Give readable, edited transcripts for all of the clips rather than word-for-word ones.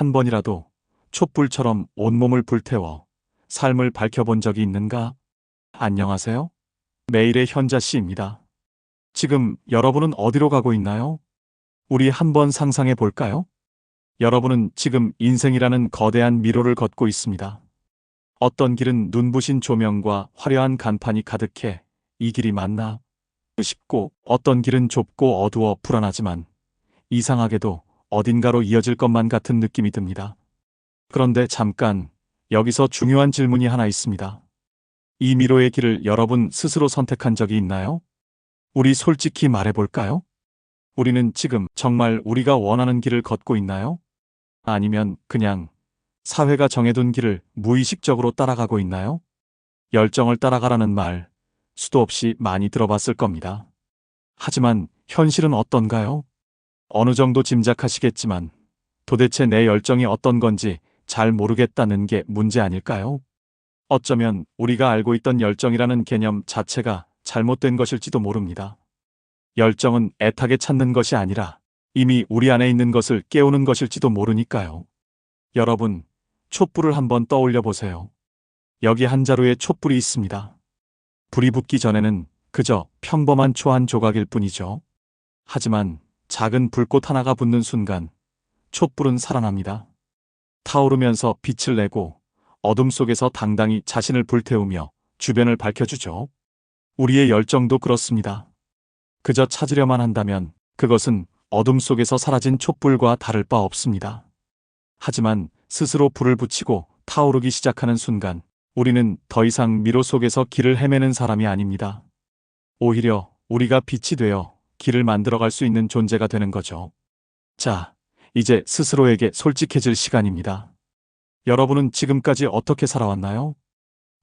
한 번이라도 촛불처럼 온몸을 불태워 삶을 밝혀본 적이 있는가? 안녕하세요. 매일의 현자 씨입니다. 지금 여러분은 어디로 가고 있나요? 우리 한번 상상해 볼까요? 여러분은 지금 인생이라는 거대한 미로를 걷고 있습니다. 어떤 길은 눈부신 조명과 화려한 간판이 가득해 이 길이 맞나 싶고, 어떤 길은 좁고 어두워 불안하지만 이상하게도 어딘가로 이어질 것만 같은 느낌이 듭니다. 그런데 잠깐, 여기서 중요한 질문이 하나 있습니다. 이 미로의 길을 여러분 스스로 선택한 적이 있나요? 우리 솔직히 말해볼까요? 우리는 지금 정말 우리가 원하는 길을 걷고 있나요? 아니면 그냥 사회가 정해둔 길을 무의식적으로 따라가고 있나요? 열정을 따라가라는 말, 수도 없이 많이 들어봤을 겁니다. 하지만 현실은 어떤가요? 어느 정도 짐작하시겠지만 도대체 내 열정이 어떤 건지 잘 모르겠다는 게 문제 아닐까요? 어쩌면 우리가 알고 있던 열정이라는 개념 자체가 잘못된 것일지도 모릅니다. 열정은 애타게 찾는 것이 아니라 이미 우리 안에 있는 것을 깨우는 것일지도 모르니까요. 여러분, 촛불을 한번 떠올려 보세요. 여기 한 자루의 촛불이 있습니다. 불이 붙기 전에는 그저 평범한 초 한 조각일 뿐이죠. 하지만 작은 불꽃 하나가 붙는 순간 촛불은 살아납니다. 타오르면서 빛을 내고 어둠 속에서 당당히 자신을 불태우며 주변을 밝혀주죠. 우리의 열정도 그렇습니다. 그저 찾으려만 한다면 그것은 어둠 속에서 사라진 촛불과 다를 바 없습니다. 하지만 스스로 불을 붙이고 타오르기 시작하는 순간 우리는 더 이상 미로 속에서 길을 헤매는 사람이 아닙니다. 오히려 우리가 빛이 되어 길을 만들어갈 수 있는 존재가 되는 거죠. 자, 이제 스스로에게 솔직해질 시간입니다. 여러분은 지금까지 어떻게 살아왔나요?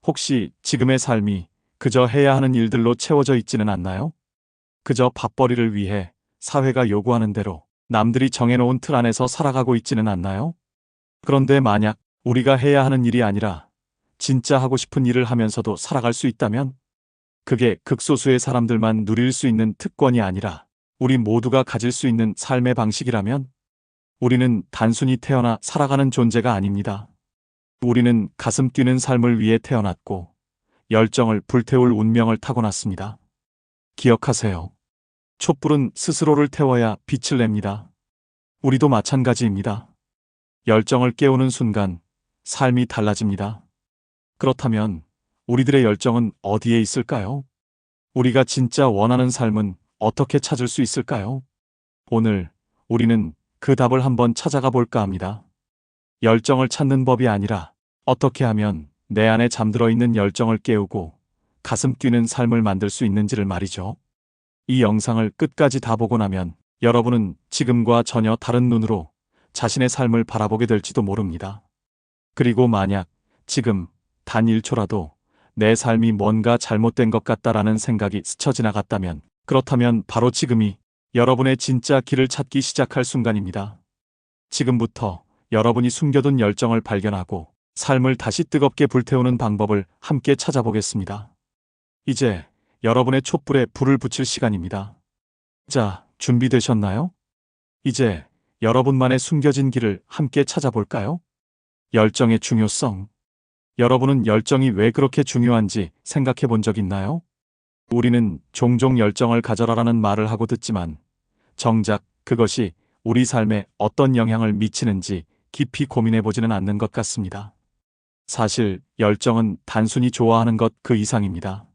혹시 지금의 삶이 그저 해야 하는 일들로 채워져 있지는 않나요? 그저 밥벌이를 위해 사회가 요구하는 대로 남들이 정해놓은 틀 안에서 살아가고 있지는 않나요? 그런데 만약 우리가 해야 하는 일이 아니라 진짜 하고 싶은 일을 하면서도 살아갈 수 있다면, 그게 극소수의 사람들만 누릴 수 있는 특권이 아니라 우리 모두가 가질 수 있는 삶의 방식이라면, 우리는 단순히 태어나 살아가는 존재가 아닙니다. 우리는 가슴 뛰는 삶을 위해 태어났고 열정을 불태울 운명을 타고났습니다. 기억하세요. 촛불은 스스로를 태워야 빛을 냅니다. 우리도 마찬가지입니다. 열정을 깨우는 순간 삶이 달라집니다. 그렇다면 우리들의 열정은 어디에 있을까요? 우리가 진짜 원하는 삶은 어떻게 찾을 수 있을까요? 오늘 우리는 그 답을 한번 찾아가 볼까 합니다. 열정을 찾는 법이 아니라 어떻게 하면 내 안에 잠들어 있는 열정을 깨우고 가슴 뛰는 삶을 만들 수 있는지를 말이죠. 이 영상을 끝까지 다 보고 나면 여러분은 지금과 전혀 다른 눈으로 자신의 삶을 바라보게 될지도 모릅니다. 그리고 만약 지금 단 1초라도 내 삶이 뭔가 잘못된 것 같다라는 생각이 스쳐 지나갔다면, 그렇다면 바로 지금이 여러분의 진짜 길을 찾기 시작할 순간입니다. 지금부터 여러분이 숨겨둔 열정을 발견하고 삶을 다시 뜨겁게 불태우는 방법을 함께 찾아보겠습니다. 이제 여러분의 촛불에 불을 붙일 시간입니다. 자, 준비되셨나요? 이제 여러분만의 숨겨진 길을 함께 찾아볼까요? 열정의 중요성. 여러분은 열정이 왜 그렇게 중요한지 생각해 본 적 있나요? 우리는 종종 열정을 가져라라는 말을 하고 듣지만 정작 그것이 우리 삶에 어떤 영향을 미치는지 깊이 고민해 보지는 않는 것 같습니다. 사실 열정은 단순히 좋아하는 것 그 이상입니다.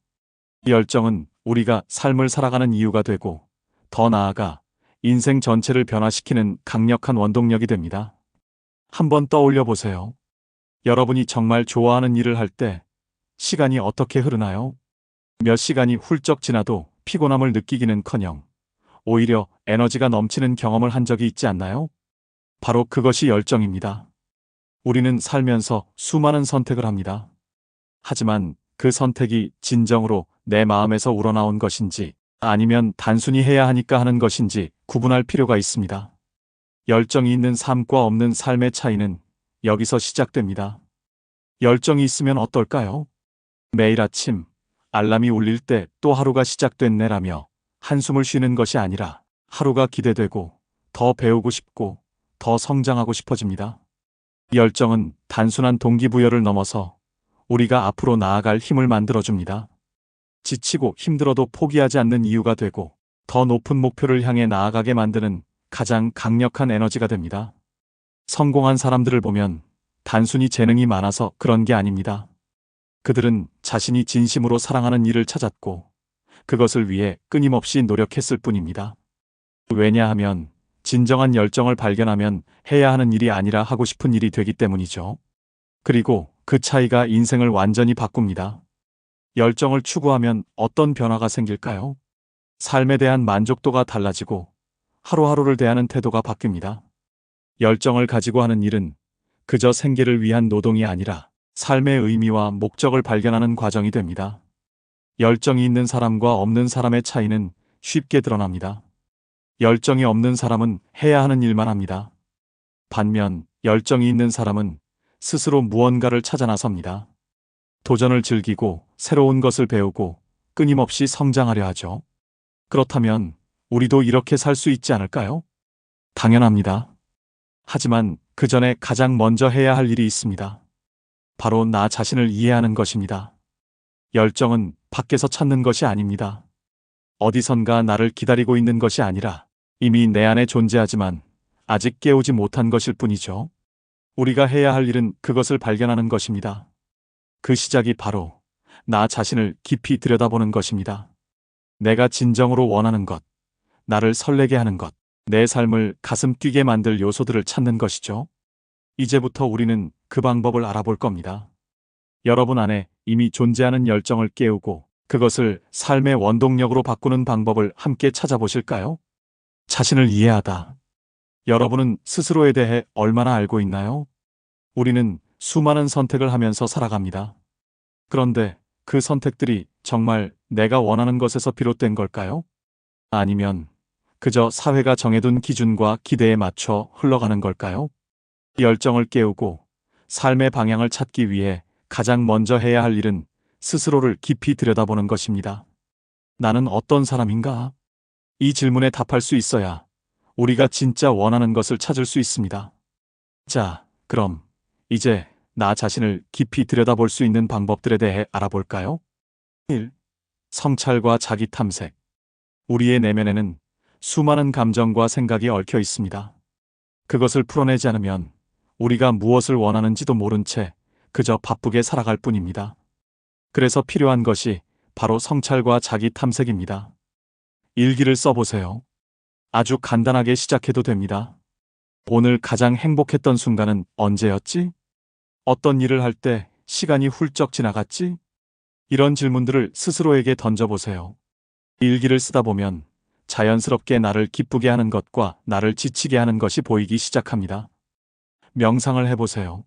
열정은 우리가 삶을 살아가는 이유가 되고, 더 나아가 인생 전체를 변화시키는 강력한 원동력이 됩니다. 한번 떠올려 보세요. 여러분이 정말 좋아하는 일을 할 때 시간이 어떻게 흐르나요? 몇 시간이 훌쩍 지나도 피곤함을 느끼기는커녕 오히려 에너지가 넘치는 경험을 한 적이 있지 않나요? 바로 그것이 열정입니다. 우리는 살면서 수많은 선택을 합니다. 하지만 그 선택이 진정으로 내 마음에서 우러나온 것인지 아니면 단순히 해야 하니까 하는 것인지 구분할 필요가 있습니다. 열정이 있는 삶과 없는 삶의 차이는 여기서 시작됩니다. 열정이 있으면 어떨까요? 매일 아침 알람이 울릴 때 또 하루가 시작됐네라며 한숨을 쉬는 것이 아니라 하루가 기대되고 더 배우고 싶고 더 성장하고 싶어집니다. 열정은 단순한 동기부여를 넘어서 우리가 앞으로 나아갈 힘을 만들어줍니다. 지치고 힘들어도 포기하지 않는 이유가 되고 더 높은 목표를 향해 나아가게 만드는 가장 강력한 에너지가 됩니다. 성공한 사람들을 보면 단순히 재능이 많아서 그런 게 아닙니다. 그들은 자신이 진심으로 사랑하는 일을 찾았고 그것을 위해 끊임없이 노력했을 뿐입니다. 왜냐하면 진정한 열정을 발견하면 해야 하는 일이 아니라 하고 싶은 일이 되기 때문이죠. 그리고 그 차이가 인생을 완전히 바꿉니다. 열정을 추구하면 어떤 변화가 생길까요? 삶에 대한 만족도가 달라지고 하루하루를 대하는 태도가 바뀝니다. 열정을 가지고 하는 일은 그저 생계를 위한 노동이 아니라 삶의 의미와 목적을 발견하는 과정이 됩니다. 열정이 있는 사람과 없는 사람의 차이는 쉽게 드러납니다. 열정이 없는 사람은 해야 하는 일만 합니다. 반면 열정이 있는 사람은 스스로 무언가를 찾아 나섭니다. 도전을 즐기고 새로운 것을 배우고 끊임없이 성장하려 하죠. 그렇다면 우리도 이렇게 살 수 있지 않을까요? 당연합니다. 하지만 그 전에 가장 먼저 해야 할 일이 있습니다. 바로 나 자신을 이해하는 것입니다. 열정은 밖에서 찾는 것이 아닙니다. 어디선가 나를 기다리고 있는 것이 아니라 이미 내 안에 존재하지만 아직 깨우지 못한 것일 뿐이죠. 우리가 해야 할 일은 그것을 발견하는 것입니다. 그 시작이 바로 나 자신을 깊이 들여다보는 것입니다. 내가 진정으로 원하는 것, 나를 설레게 하는 것, 내 삶을 가슴 뛰게 만들 요소들을 찾는 것이죠. 이제부터 우리는 그 방법을 알아볼 겁니다. 여러분 안에 이미 존재하는 열정을 깨우고 그것을 삶의 원동력으로 바꾸는 방법을 함께 찾아보실까요? 자신을 이해하다. 여러분은 스스로에 대해 얼마나 알고 있나요? 우리는 수많은 선택을 하면서 살아갑니다. 그런데 그 선택들이 정말 내가 원하는 것에서 비롯된 걸까요? 아니면 그저 사회가 정해둔 기준과 기대에 맞춰 흘러가는 걸까요? 열정을 깨우고 삶의 방향을 찾기 위해 가장 먼저 해야 할 일은 스스로를 깊이 들여다보는 것입니다. 나는 어떤 사람인가? 이 질문에 답할 수 있어야 우리가 진짜 원하는 것을 찾을 수 있습니다. 자, 그럼 이제 나 자신을 깊이 들여다볼 수 있는 방법들에 대해 알아볼까요? 1. 성찰과 자기 탐색. 우리의 내면에는 수많은 감정과 생각이 얽혀 있습니다. 그것을 풀어내지 않으면 우리가 무엇을 원하는지도 모른 채 그저 바쁘게 살아갈 뿐입니다. 그래서 필요한 것이 바로 성찰과 자기 탐색입니다. 일기를 써보세요. 아주 간단하게 시작해도 됩니다. 오늘 가장 행복했던 순간은 언제였지? 어떤 일을 할 때 시간이 훌쩍 지나갔지? 이런 질문들을 스스로에게 던져보세요. 일기를 쓰다 보면 자연스럽게 나를 기쁘게 하는 것과 나를 지치게 하는 것이 보이기 시작합니다. 명상을 해보세요.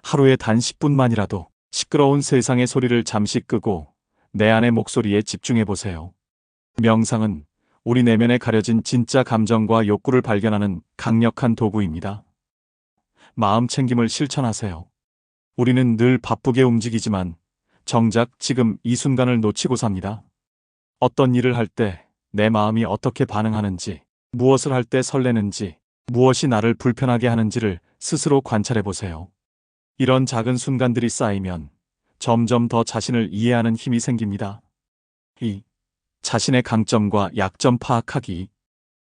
하루에 단 10분만이라도 시끄러운 세상의 소리를 잠시 끄고 내 안의 목소리에 집중해보세요. 명상은 우리 내면에 가려진 진짜 감정과 욕구를 발견하는 강력한 도구입니다. 마음 챙김을 실천하세요. 우리는 늘 바쁘게 움직이지만 정작 지금 이 순간을 놓치고 삽니다. 어떤 일을 할 때 내 마음이 어떻게 반응하는지, 무엇을 할 때 설레는지, 무엇이 나를 불편하게 하는지를 스스로 관찰해보세요. 이런 작은 순간들이 쌓이면 점점 더 자신을 이해하는 힘이 생깁니다. 2. 자신의 강점과 약점 파악하기.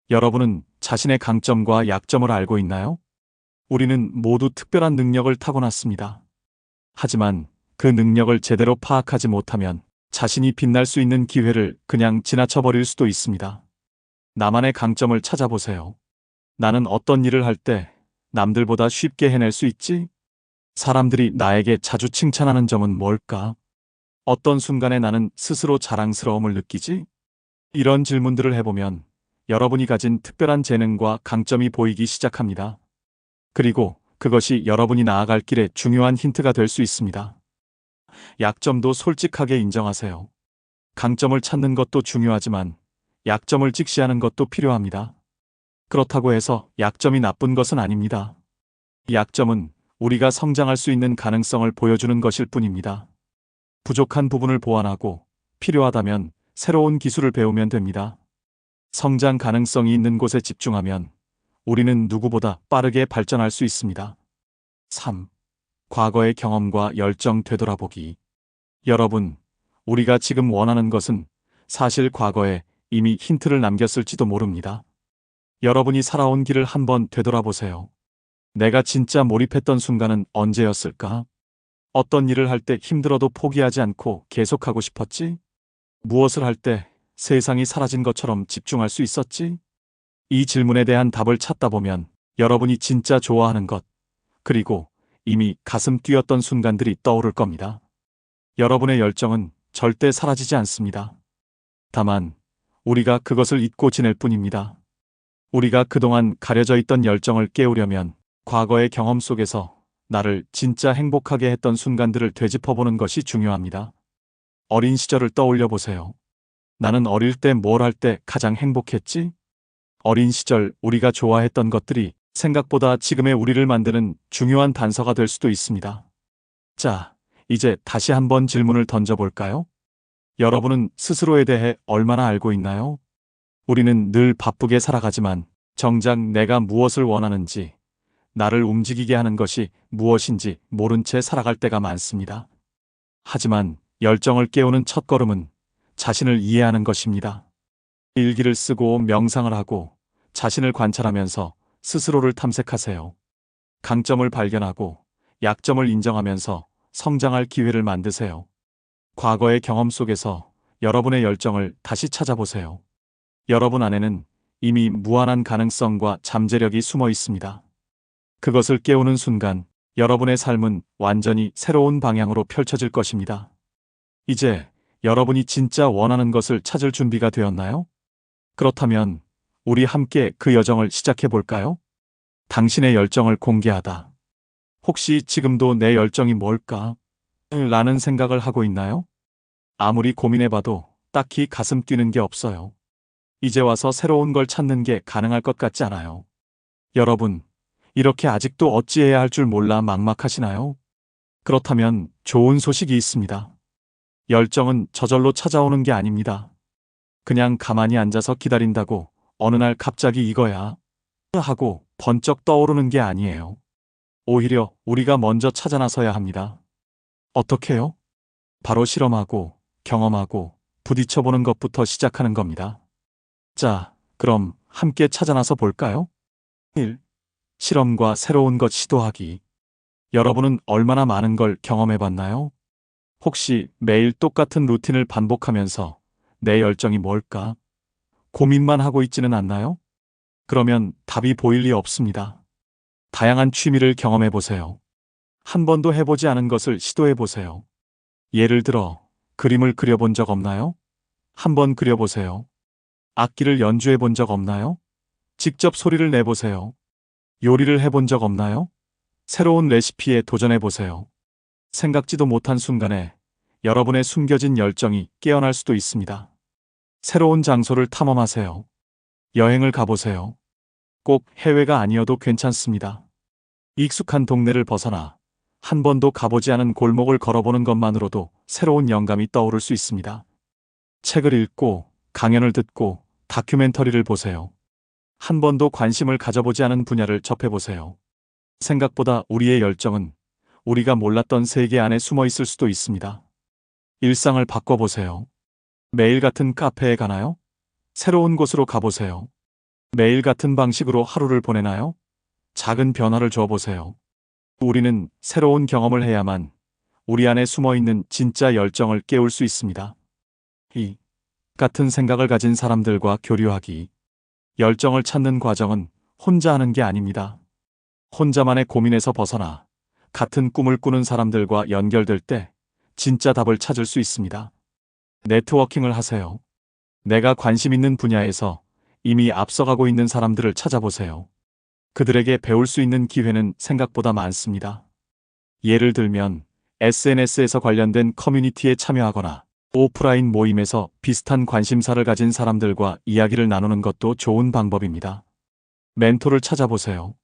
여러분은 자신의 강점과 약점을 알고 있나요? 우리는 모두 특별한 능력을 타고났습니다. 하지만 그 능력을 제대로 파악하지 못하면 자신이 빛날 수 있는 기회를 그냥 지나쳐버릴 수도 있습니다. 나만의 강점을 찾아보세요. 나는 어떤 일을 할 때 남들보다 쉽게 해낼 수 있지? 사람들이 나에게 자주 칭찬하는 점은 뭘까? 어떤 순간에 나는 스스로 자랑스러움을 느끼지? 이런 질문들을 해보면 여러분이 가진 특별한 재능과 강점이 보이기 시작합니다. 그리고 그것이 여러분이 나아갈 길에 중요한 힌트가 될 수 있습니다. 약점도 솔직하게 인정하세요. 강점을 찾는 것도 중요하지만 약점을 직시하는 것도 필요합니다. 그렇다고 해서 약점이 나쁜 것은 아닙니다. 약점은 우리가 성장할 수 있는 가능성을 보여주는 것일 뿐입니다. 부족한 부분을 보완하고 필요하다면 새로운 기술을 배우면 됩니다. 성장 가능성이 있는 곳에 집중하면 우리는 누구보다 빠르게 발전할 수 있습니다. 3. 과거의 경험과 열정 되돌아보기. 여러분, 우리가 지금 원하는 것은 사실 과거에 이미 힌트를 남겼을지도 모릅니다. 여러분이 살아온 길을 한번 되돌아보세요. 내가 진짜 몰입했던 순간은 언제였을까? 어떤 일을 할 때 힘들어도 포기하지 않고 계속하고 싶었지? 무엇을 할 때 세상이 사라진 것처럼 집중할 수 있었지? 이 질문에 대한 답을 찾다 보면 여러분이 진짜 좋아하는 것, 그리고 이미 가슴 뛰었던 순간들이 떠오를 겁니다. 여러분의 열정은 절대 사라지지 않습니다. 다만, 우리가 그것을 잊고 지낼 뿐입니다. 우리가 그동안 가려져 있던 열정을 깨우려면 과거의 경험 속에서 나를 진짜 행복하게 했던 순간들을 되짚어보는 것이 중요합니다. 어린 시절을 떠올려 보세요. 나는 어릴 때 뭘 할 때 가장 행복했지? 어린 시절 우리가 좋아했던 것들이 생각보다 지금의 우리를 만드는 중요한 단서가 될 수도 있습니다. 자, 이제 다시 한번 질문을 던져볼까요? 여러분은 스스로에 대해 얼마나 알고 있나요? 우리는 늘 바쁘게 살아가지만 정작 내가 무엇을 원하는지, 나를 움직이게 하는 것이 무엇인지 모른 채 살아갈 때가 많습니다. 하지만 열정을 깨우는 첫걸음은 자신을 이해하는 것입니다. 일기를 쓰고 명상을 하고 자신을 관찰하면서 스스로를 탐색하세요. 강점을 발견하고 약점을 인정하면서 성장할 기회를 만드세요. 과거의 경험 속에서 여러분의 열정을 다시 찾아보세요. 여러분 안에는 이미 무한한 가능성과 잠재력이 숨어 있습니다. 그것을 깨우는 순간 여러분의 삶은 완전히 새로운 방향으로 펼쳐질 것입니다. 이제 여러분이 진짜 원하는 것을 찾을 준비가 되었나요? 그렇다면 우리 함께 그 여정을 시작해 볼까요? 당신의 열정을 공개하다. 혹시 지금도 내 열정이 뭘까? 라는 생각을 하고 있나요? 아무리 고민해봐도 딱히 가슴 뛰는 게 없어요. 이제 와서 새로운 걸 찾는 게 가능할 것 같지 않아요. 여러분, 이렇게 아직도 어찌해야 할 줄 몰라 막막하시나요? 그렇다면 좋은 소식이 있습니다. 열정은 저절로 찾아오는 게 아닙니다. 그냥 가만히 앉아서 기다린다고 어느 날 갑자기 이거야 하고 번쩍 떠오르는 게 아니에요. 오히려 우리가 먼저 찾아 나서야 합니다. 어떻게요? 바로 실험하고 경험하고 부딪혀보는 것부터 시작하는 겁니다. 자, 그럼 함께 찾아 나서 볼까요? 1. 실험과 새로운 것 시도하기. 여러분은 얼마나 많은 걸 경험해 봤나요? 혹시 매일 똑같은 루틴을 반복하면서 내 열정이 뭘까? 고민만 하고 있지는 않나요? 그러면 답이 보일 리 없습니다. 다양한 취미를 경험해 보세요. 한 번도 해보지 않은 것을 시도해 보세요. 예를 들어, 그림을 그려본 적 없나요? 한번 그려보세요. 악기를 연주해 본 적 없나요? 직접 소리를 내보세요. 요리를 해본 적 없나요? 새로운 레시피에 도전해 보세요. 생각지도 못한 순간에 여러분의 숨겨진 열정이 깨어날 수도 있습니다. 새로운 장소를 탐험하세요. 여행을 가보세요. 꼭 해외가 아니어도 괜찮습니다. 익숙한 동네를 벗어나 한 번도 가보지 않은 골목을 걸어보는 것만으로도 새로운 영감이 떠오를 수 있습니다. 책을 읽고, 강연을 듣고, 다큐멘터리를 보세요. 한 번도 관심을 가져보지 않은 분야를 접해보세요. 생각보다 우리의 열정은 우리가 몰랐던 세계 안에 숨어 있을 수도 있습니다. 일상을 바꿔보세요. 매일 같은 카페에 가나요? 새로운 곳으로 가보세요. 매일 같은 방식으로 하루를 보내나요? 작은 변화를 줘보세요. 우리는 새로운 경험을 해야만 우리 안에 숨어 있는 진짜 열정을 깨울 수 있습니다. 이 같은 생각을 가진 사람들과 교류하기. 열정을 찾는 과정은 혼자 하는 게 아닙니다. 혼자만의 고민에서 벗어나 같은 꿈을 꾸는 사람들과 연결될 때 진짜 답을 찾을 수 있습니다. 네트워킹을 하세요. 내가 관심 있는 분야에서 이미 앞서가고 있는 사람들을 찾아보세요. 그들에게 배울 수 있는 기회는 생각보다 많습니다. 예를 들면 SNS에서 관련된 커뮤니티에 참여하거나 오프라인 모임에서 비슷한 관심사를 가진 사람들과 이야기를 나누는 것도 좋은 방법입니다. 멘토를 찾아보세요.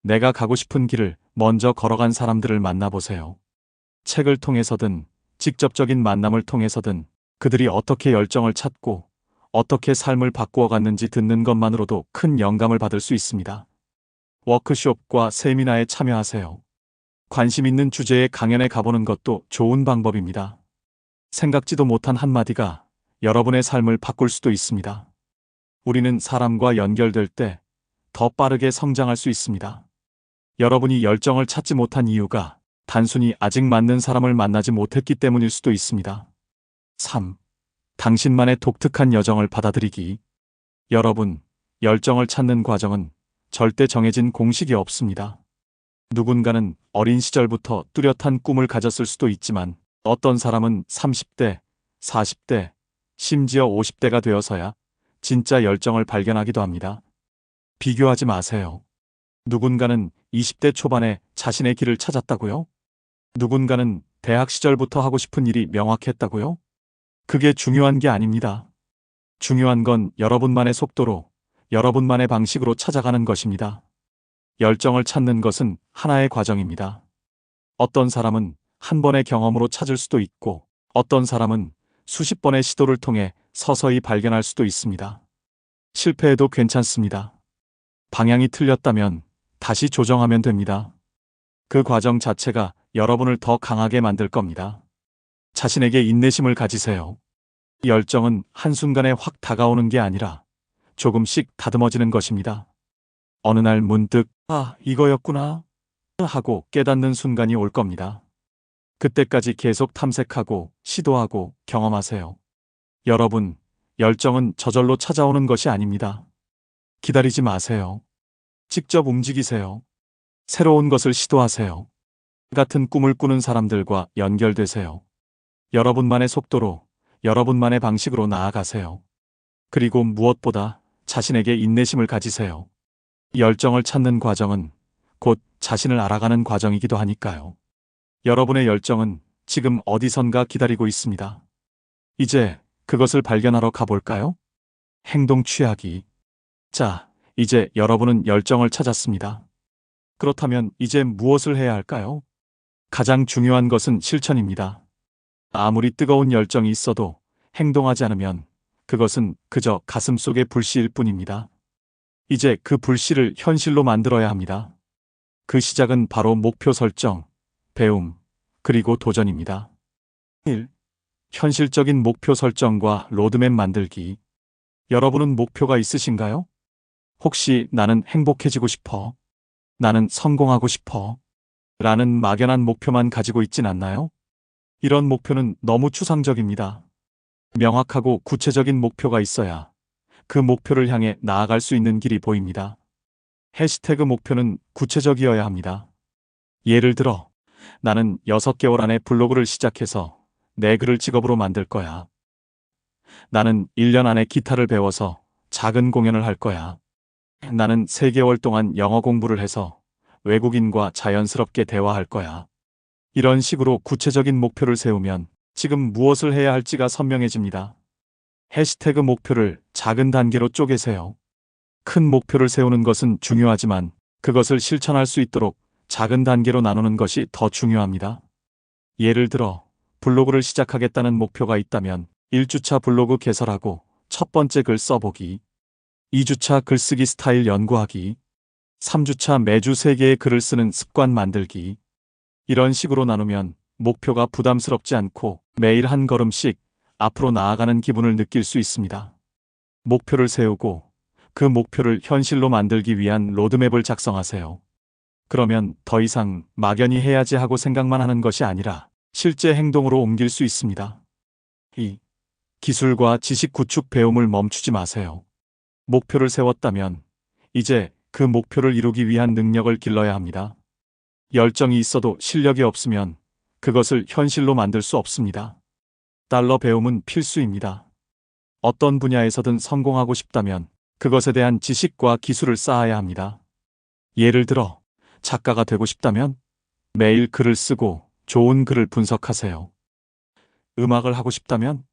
내가 가고 싶은 길을 먼저 걸어간 사람들을 만나보세요. 책을 통해서든 직접적인 만남을 통해서든 그들이 어떻게 열정을 찾고 어떻게 삶을 바꾸어 갔는지 듣는 것만으로도 큰 영감을 받을 수 있습니다. 워크숍과 세미나에 참여하세요. 관심 있는 주제에 강연에 가보는 것도 좋은 방법입니다. 생각지도 못한 한마디가 여러분의 삶을 바꿀 수도 있습니다. 우리는 사람과 연결될 때 더 빠르게 성장할 수 있습니다. 여러분이 열정을 찾지 못한 이유가 단순히 아직 맞는 사람을 만나지 못했기 때문일 수도 있습니다. 3. 당신만의 독특한 여정을 받아들이기. 여러분, 열정을 찾는 과정은 절대 정해진 공식이 없습니다. 누군가는 어린 시절부터 뚜렷한 꿈을 가졌을 수도 있지만 어떤 사람은 30대, 40대, 심지어 50대가 되어서야 진짜 열정을 발견하기도 합니다. 비교하지 마세요. 누군가는 20대 초반에 자신의 길을 찾았다고요? 누군가는 대학 시절부터 하고 싶은 일이 명확했다고요? 그게 중요한 게 아닙니다. 중요한 건 여러분만의 속도로, 여러분만의 방식으로 찾아가는 것입니다. 열정을 찾는 것은 하나의 과정입니다. 어떤 사람은 한 번의 경험으로 찾을 수도 있고, 어떤 사람은 수십 번의 시도를 통해 서서히 발견할 수도 있습니다. 실패해도 괜찮습니다. 방향이 틀렸다면 다시 조정하면 됩니다. 그 과정 자체가 여러분을 더 강하게 만들 겁니다. 자신에게 인내심을 가지세요. 열정은 한순간에 확 다가오는 게 아니라 조금씩 다듬어지는 것입니다. 어느 날 문득, 이거였구나 하고 깨닫는 순간이 올 겁니다. 그때까지 계속 탐색하고 시도하고 경험하세요. 여러분, 열정은 저절로 찾아오는 것이 아닙니다. 기다리지 마세요. 직접 움직이세요. 새로운 것을 시도하세요. 같은 꿈을 꾸는 사람들과 연결되세요. 여러분만의 속도로, 여러분만의 방식으로 나아가세요. 그리고 무엇보다 자신에게 인내심을 가지세요. 열정을 찾는 과정은 곧 자신을 알아가는 과정이기도 하니까요. 여러분의 열정은 지금 어디선가 기다리고 있습니다. 이제 그것을 발견하러 가볼까요? 행동 취하기. 자, 이제 여러분은 열정을 찾았습니다. 그렇다면 이제 무엇을 해야 할까요? 가장 중요한 것은 실천입니다. 아무리 뜨거운 열정이 있어도 행동하지 않으면 그것은 그저 가슴속의 불씨일 뿐입니다. 이제 그 불씨를 현실로 만들어야 합니다. 그 시작은 바로 목표 설정, 배움, 그리고 도전입니다. 1. 현실적인 목표 설정과 로드맵 만들기. 여러분은 목표가 있으신가요? 혹시 나는 행복해지고 싶어, 나는 성공하고 싶어 라는 막연한 목표만 가지고 있진 않나요? 이런 목표는 너무 추상적입니다. 명확하고 구체적인 목표가 있어야 그 목표를 향해 나아갈 수 있는 길이 보입니다. 해시태그 목표는 구체적이어야 합니다. 예를 들어, 나는 6개월 안에 블로그를 시작해서 내 글을 직업으로 만들 거야. 나는 1년 안에 기타를 배워서 작은 공연을 할 거야. 나는 3개월 동안 영어 공부를 해서 외국인과 자연스럽게 대화할 거야. 이런 식으로 구체적인 목표를 세우면 지금 무엇을 해야 할지가 선명해집니다. 해시태그 목표를 작은 단계로 쪼개세요. 큰 목표를 세우는 것은 중요하지만 그것을 실천할 수 있도록 작은 단계로 나누는 것이 더 중요합니다. 예를 들어, 블로그를 시작하겠다는 목표가 있다면 1주차 블로그 개설하고 첫 번째 글 써보기, 2주차 글쓰기 스타일 연구하기, 3주차 매주 3개의 글을 쓰는 습관 만들기. 이런 식으로 나누면 목표가 부담스럽지 않고 매일 한 걸음씩 앞으로 나아가는 기분을 느낄 수 있습니다. 목표를 세우고 그 목표를 현실로 만들기 위한 로드맵을 작성하세요. 그러면 더 이상 막연히 해야지 하고 생각만 하는 것이 아니라 실제 행동으로 옮길 수 있습니다. 2. 기술과 지식 구축 배움을 멈추지 마세요. 목표를 세웠다면 이제 그 목표를 이루기 위한 능력을 길러야 합니다. 열정이 있어도 실력이 없으면 그것을 현실로 만들 수 없습니다. 달러 배움은 필수입니다. 어떤 분야에서든 성공하고 싶다면 그것에 대한 지식과 기술을 쌓아야 합니다. 예를 들어, 작가가 되고 싶다면 매일 글을 쓰고 좋은 글을 분석하세요. 음악을 하고 싶다면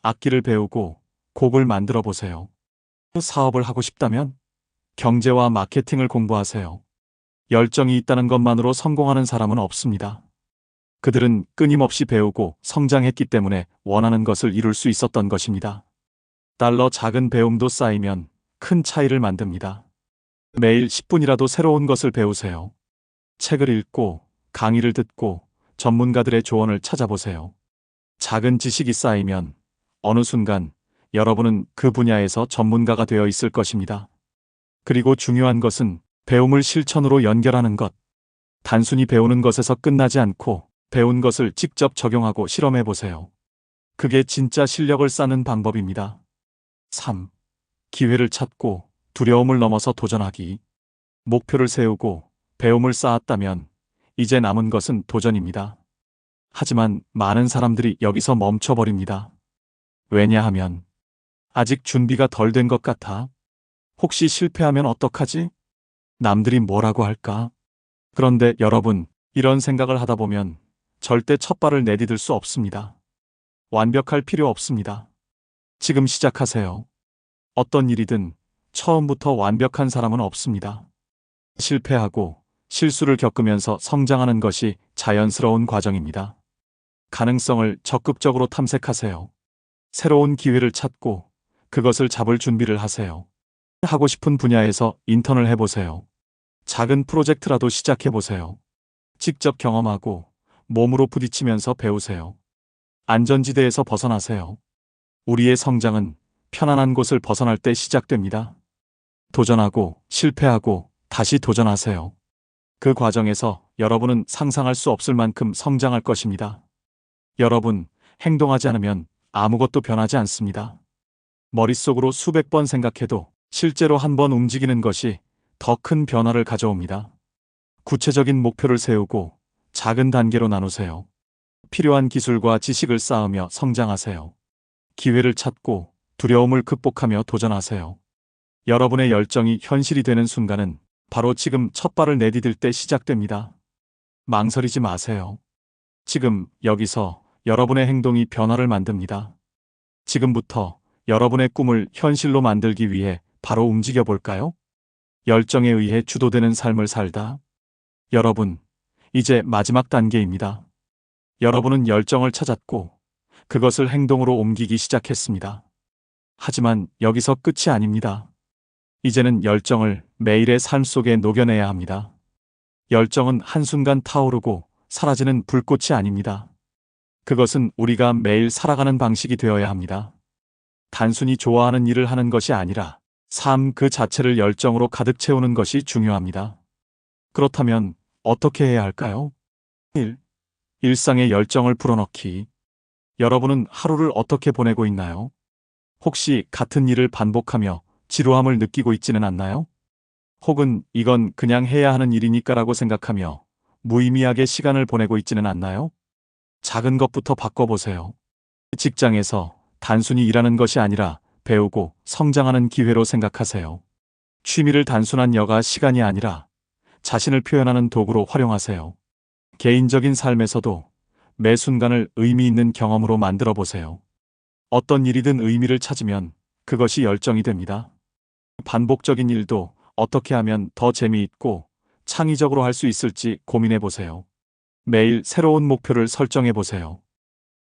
악기를 배우고 곡을 만들어 보세요. 사업을 하고 싶다면 경제와 마케팅을 공부하세요. 열정이 있다는 것만으로 성공하는 사람은 없습니다. 그들은 끊임없이 배우고 성장했기 때문에 원하는 것을 이룰 수 있었던 것입니다. 달러 작은 배움도 쌓이면 큰 차이를 만듭니다. 매일 10분이라도 새로운 것을 배우세요. 책을 읽고 강의를 듣고 전문가들의 조언을 찾아보세요. 작은 지식이 쌓이면 어느 순간 여러분은 그 분야에서 전문가가 되어 있을 것입니다. 그리고 중요한 것은 배움을 실천으로 연결하는 것. 단순히 배우는 것에서 끝나지 않고 배운 것을 직접 적용하고 실험해 보세요. 그게 진짜 실력을 쌓는 방법입니다. 3. 기회를 찾고 두려움을 넘어서 도전하기. 목표를 세우고 배움을 쌓았다면 이제 남은 것은 도전입니다. 하지만 많은 사람들이 여기서 멈춰버립니다. 왜냐하면 아직 준비가 덜 된 것 같아. 혹시 실패하면 어떡하지? 남들이 뭐라고 할까? 그런데 여러분, 이런 생각을 하다 보면 절대 첫 발을 내디딜 수 없습니다. 완벽할 필요 없습니다. 지금 시작하세요. 어떤 일이든 처음부터 완벽한 사람은 없습니다. 실패하고 실수를 겪으면서 성장하는 것이 자연스러운 과정입니다. 가능성을 적극적으로 탐색하세요. 새로운 기회를 찾고 그것을 잡을 준비를 하세요. 하고 싶은 분야에서 인턴을 해보세요. 작은 프로젝트라도 시작해보세요. 직접 경험하고 몸으로 부딪히면서 배우세요. 안전지대에서 벗어나세요. 우리의 성장은 편안한 곳을 벗어날 때 시작됩니다. 도전하고 실패하고 다시 도전하세요. 그 과정에서 여러분은 상상할 수 없을 만큼 성장할 것입니다. 여러분, 행동하지 않으면 아무것도 변하지 않습니다. 머릿속으로 수백 번 생각해도 실제로 한 번 움직이는 것이 더 큰 변화를 가져옵니다. 구체적인 목표를 세우고 작은 단계로 나누세요. 필요한 기술과 지식을 쌓으며 성장하세요. 기회를 찾고 두려움을 극복하며 도전하세요. 여러분의 열정이 현실이 되는 순간은 바로 지금 첫 발을 내디딜 때 시작됩니다. 망설이지 마세요. 지금 여기서 여러분의 행동이 변화를 만듭니다. 지금부터 여러분의 꿈을 현실로 만들기 위해 바로 움직여 볼까요? 열정에 의해 주도되는 삶을 살다. 여러분, 이제 마지막 단계입니다. 여러분은 열정을 찾았고 그것을 행동으로 옮기기 시작했습니다. 하지만 여기서 끝이 아닙니다. 이제는 열정을 매일의 삶 속에 녹여내야 합니다. 열정은 한순간 타오르고 사라지는 불꽃이 아닙니다. 그것은 우리가 매일 살아가는 방식이 되어야 합니다. 단순히 좋아하는 일을 하는 것이 아니라 삶 그 자체를 열정으로 가득 채우는 것이 중요합니다. 그렇다면 어떻게 해야 할까요? 1. 일상에 열정을 불어넣기. 여러분은 하루를 어떻게 보내고 있나요? 혹시 같은 일을 반복하며 지루함을 느끼고 있지는 않나요? 혹은 이건 그냥 해야 하는 일이니까라고 생각하며 무의미하게 시간을 보내고 있지는 않나요? 작은 것부터 바꿔보세요. 직장에서 단순히 일하는 것이 아니라 배우고 성장하는 기회로 생각하세요. 취미를 단순한 여가 시간이 아니라 자신을 표현하는 도구로 활용하세요. 개인적인 삶에서도 매 순간을 의미 있는 경험으로 만들어 보세요. 어떤 일이든 의미를 찾으면 그것이 열정이 됩니다. 반복적인 일도 어떻게 하면 더 재미있고 창의적으로 할 수 있을지 고민해 보세요. 매일 새로운 목표를 설정해 보세요.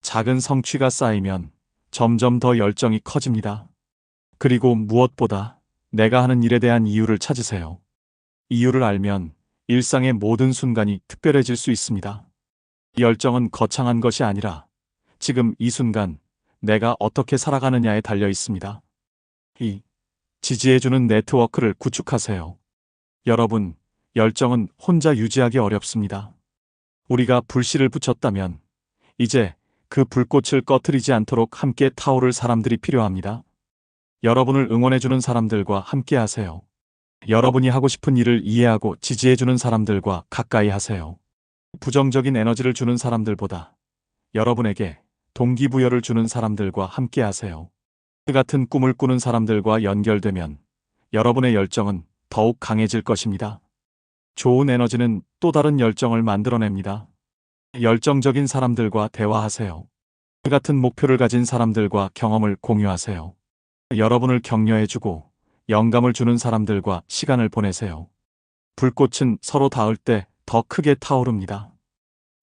작은 성취가 쌓이면 점점 더 열정이 커집니다. 그리고 무엇보다 내가 하는 일에 대한 이유를 찾으세요. 이유를 알면 일상의 모든 순간이 특별해질 수 있습니다. 열정은 거창한 것이 아니라 지금 이 순간 내가 어떻게 살아가느냐에 달려 있습니다. 2. 지지해주는 네트워크를 구축하세요. 여러분, 열정은 혼자 유지하기 어렵습니다. 우리가 불씨를 붙였다면 이제 그 불꽃을 꺼트리지 않도록 함께 타오를 사람들이 필요합니다. 여러분을 응원해주는 사람들과 함께 하세요. 여러분이 하고 싶은 일을 이해하고 지지해주는 사람들과 가까이 하세요. 부정적인 에너지를 주는 사람들보다 여러분에게 동기부여를 주는 사람들과 함께 하세요. 그 같은 꿈을 꾸는 사람들과 연결되면 여러분의 열정은 더욱 강해질 것입니다. 좋은 에너지는 또 다른 열정을 만들어냅니다. 열정적인 사람들과 대화하세요. 그 같은 목표를 가진 사람들과 경험을 공유하세요. 여러분을 격려해주고 영감을 주는 사람들과 시간을 보내세요. 불꽃은 서로 닿을 때 더 크게 타오릅니다.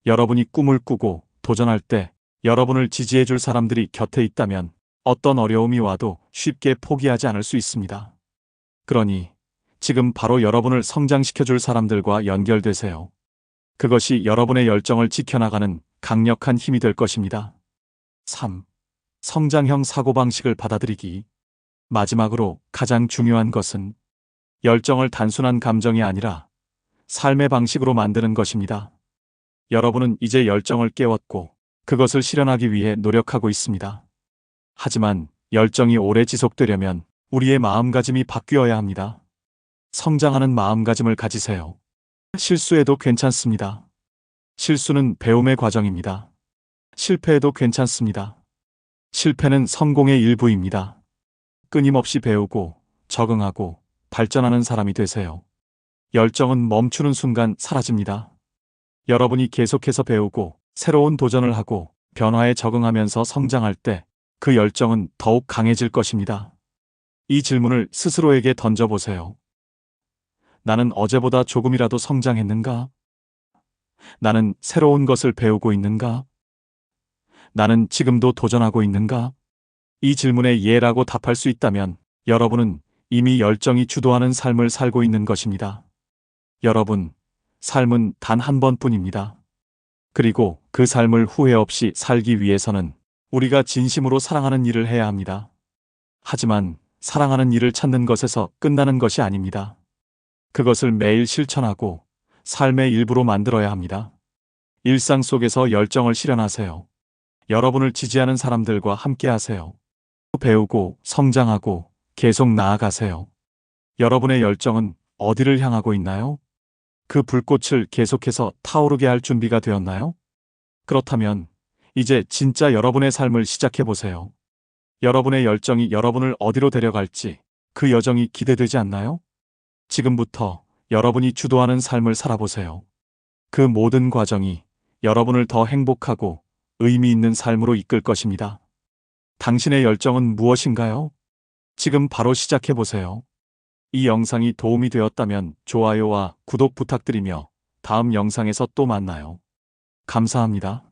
여러분이 꿈을 꾸고 도전할 때 여러분을 지지해줄 사람들이 곁에 있다면 어떤 어려움이 와도 쉽게 포기하지 않을 수 있습니다. 그러니 지금 바로 여러분을 성장시켜줄 사람들과 연결되세요. 그것이 여러분의 열정을 지켜나가는 강력한 힘이 될 것입니다. 3. 성장형 사고방식을 받아들이기. 마지막으로 가장 중요한 것은 열정을 단순한 감정이 아니라 삶의 방식으로 만드는 것입니다. 여러분은 이제 열정을 깨웠고 그것을 실현하기 위해 노력하고 있습니다. 하지만 열정이 오래 지속되려면 우리의 마음가짐이 바뀌어야 합니다. 성장하는 마음가짐을 가지세요. 실수해도 괜찮습니다. 실수는 배움의 과정입니다. 실패해도 괜찮습니다. 실패는 성공의 일부입니다. 끊임없이 배우고 적응하고 발전하는 사람이 되세요. 열정은 멈추는 순간 사라집니다. 여러분이 계속해서 배우고 새로운 도전을 하고 변화에 적응하면서 성장할 때 그 열정은 더욱 강해질 것입니다. 이 질문을 스스로에게 던져보세요. 나는 어제보다 조금이라도 성장했는가? 나는 새로운 것을 배우고 있는가? 나는 지금도 도전하고 있는가? 이 질문에 예라고 답할 수 있다면 여러분은 이미 열정이 주도하는 삶을 살고 있는 것입니다. 여러분, 삶은 단 한 번뿐입니다. 그리고 그 삶을 후회 없이 살기 위해서는 우리가 진심으로 사랑하는 일을 해야 합니다. 하지만 사랑하는 일을 찾는 것에서 끝나는 것이 아닙니다. 그것을 매일 실천하고 삶의 일부로 만들어야 합니다. 일상 속에서 열정을 실현하세요. 여러분을 지지하는 사람들과 함께 하세요. 배우고 성장하고 계속 나아가세요. 여러분의 열정은 어디를 향하고 있나요? 그 불꽃을 계속해서 타오르게 할 준비가 되었나요? 그렇다면 이제 진짜 여러분의 삶을 시작해 보세요. 여러분의 열정이 여러분을 어디로 데려갈지 그 여정이 기대되지 않나요? 지금부터 여러분이 주도하는 삶을 살아보세요. 그 모든 과정이 여러분을 더 행복하고 의미 있는 삶으로 이끌 것입니다. 당신의 열정은 무엇인가요? 지금 바로 시작해 보세요. 이 영상이 도움이 되었다면 좋아요와 구독 부탁드리며 다음 영상에서 또 만나요. 감사합니다.